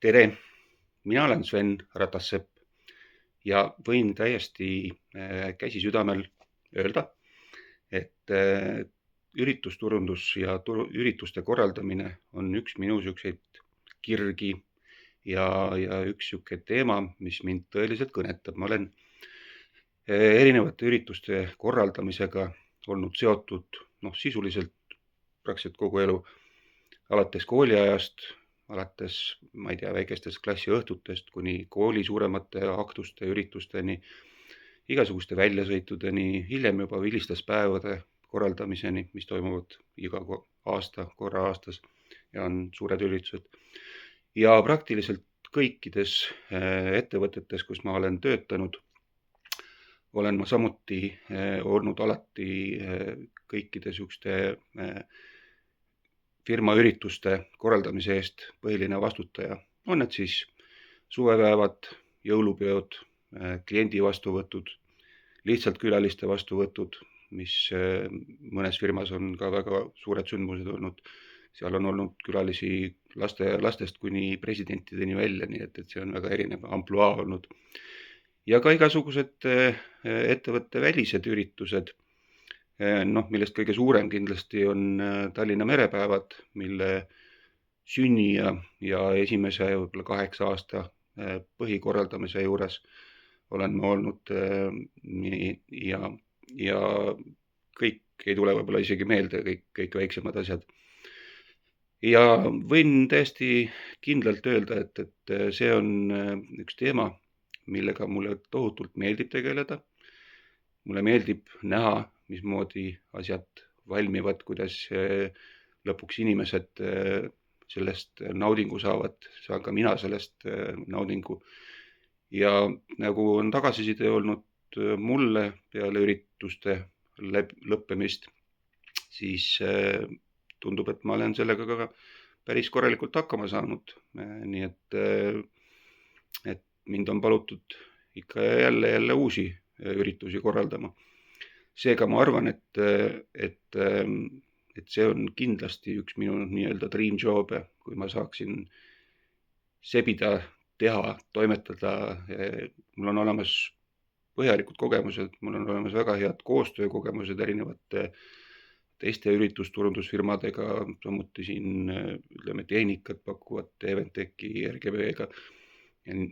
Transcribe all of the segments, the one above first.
Tere, mina olen Sven Ratassepp ja võin täiesti käsi südamel öelda, et üritusturundus ja ürituste korraldamine on üks minu niisuguseid kirgi ja üks niisugune teema, mis mind tõeliselt kõnetab. Ma olen erinevate ürituste korraldamisega olnud seotud sisuliselt praktiliselt kogu elu, alates kooliajast, alates, ma ei tea, väikestest klassiõhtutest kuni kooli suuremate aktuste üritusteni, igasuguste väljasõitudeni, hiljem juba vilistlaspäevade korraldamiseni, mis toimuvad iga aasta, korra aastas ja on suured üritused. Ja praktiliselt kõikides ettevõtetes, kus ma olen töötanud, olen ma samuti olnud alati kõikide niisuguste firma ürituste korraldamise eest põhiline vastutaja. On need siis suvepäevad, jõulupeod, kliendi vastuvõtud, lihtsalt külaliste vastuvõtud, mis mõnes firmas on ka väga suured sündmused olnud. Seal on olnud külalisi lastest kuni presidentideni välja, nii et see on väga erinev ampluaa olnud. Ja ka igasugused ettevõtte välised üritused, millest kõige suurem kindlasti on Tallinna merepäevad, mille sünni ja esimese võib-olla 8 aasta põhikorraldamise juures olen ma olnud ja kõik ei tule võib-olla isegi meelde, kõik väiksemad asjad. Ja võin täiesti kindlalt öelda, et see on üks teema, millega mulle tohutult meeldib tegeleda. Mulle meeldib näha, mismoodi asjad valmivad, kuidas lõpuks inimesed sellest naudingu saavad, saan ka mina sellest naudingu. Ja nagu on tagasiside olnud mulle peale ürituste lõppemist, siis tundub, et ma olen sellega ka päris korralikult hakkama saanud. Nii et mind on palutud ikka jälle uusi üritusi korraldama. Seega ma arvan, et see on kindlasti üks minu nii-öelda dream job, kui ma saaksin sebida, teha, toimetada. Mul on olemas põhjalikud kogemused, mul on olemas väga head koostöökogemused erinevate teiste üritusturundusfirmadega, samuti siin tehnikat pakuvad Eventeki, RGB-ga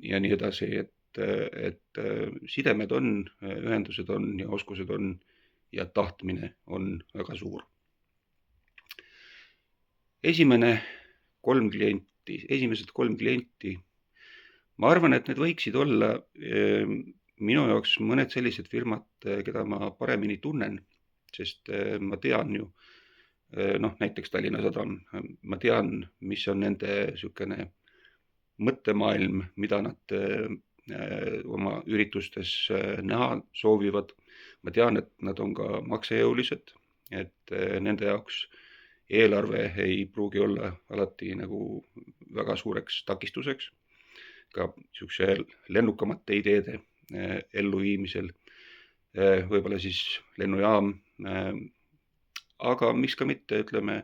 ja nii edasi, et sidemed on, ühendused on ja oskused on ja tahtmine on väga suur. Esimesed 3 klienti, ma arvan, et need võiksid olla minu jaoks mõned sellised firmad, keda ma paremini tunnen, sest ma tean ju, näiteks Tallinna Sadam, ma tean, mis on nende niisugune mõttemaailm, mida nad oma üritustes näha soovivad. Ma tean, et nad on ka maksejõulised, et nende jaoks eelarve ei pruugi olla alati nagu väga suureks takistuseks, ka niisuguse lennukamate ideede elluviimisel, võib-olla siis lennujaam, aga miks ka mitte, ütleme,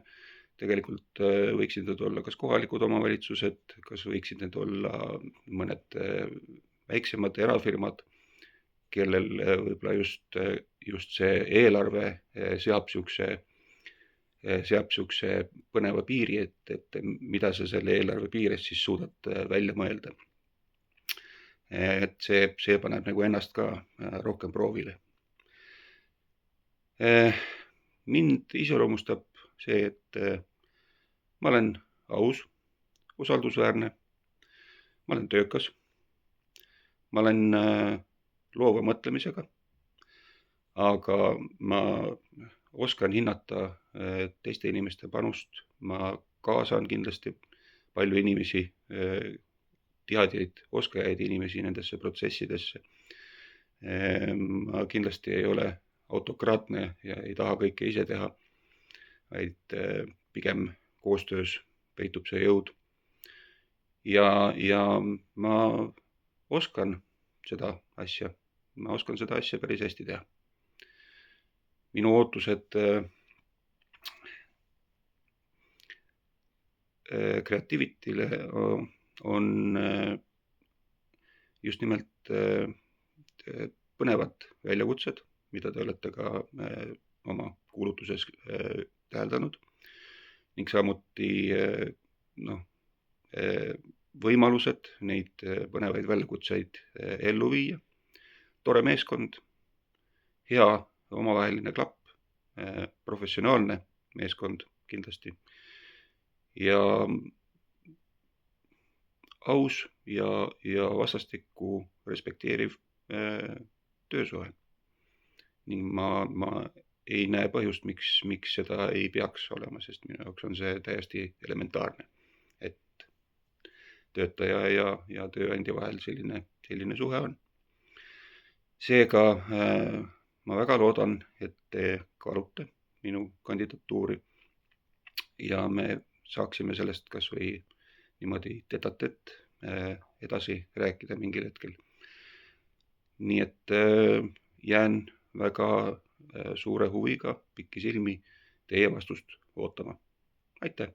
tegelikult võiksid need olla kas kohalikud omavalitsused, kas võiksid need olla mõned väiksemad erafirmad, kellel võib-olla just see eelarve seab niisuguse põneva piiri, et mida sa selle eelarve piires siis suudad välja mõelda. Et see paneb nagu ennast ka rohkem proovile. Mind iseloomustab see, et ma olen aus, usaldusväärne, ma olen töökas, ma olen loova mõtlemisega, aga ma oskan hinnata teiste inimeste panust, ma kaasan kindlasti palju inimesi, teadjaid, oskajaid inimesi nendesse protsessidesse. Ma kindlasti ei ole autokraatne ja ei taha kõike ise teha, vaid pigem koostöös peitub see jõud. Ja ma oskan seda asja päris hästi teha. Minu ootused Creativity'le on just nimelt põnevad väljakutsed, mida te olete ka oma kuulutuses täheldanud, ning samuti võimalused neid põnevaid väljakutseid ellu viia. Tore meeskond, hea omavaheline klapp, professionaalne meeskond kindlasti ja aus ja vastastikku respekteeriv töösuhe. Ning ma ei näe põhjust, miks seda ei peaks olema, sest minu jaoks on see täiesti elementaarne, et töötaja ja tööandja vahel selline suhe on. Seega ma väga loodan, et te kaalute minu kandidatuuri ja me saaksime sellest kas või niimoodi tête-à-tête edasi rääkida mingil hetkel. Nii et jään väga suure huviga, pikisilmi teie vastust ootama. Aitäh!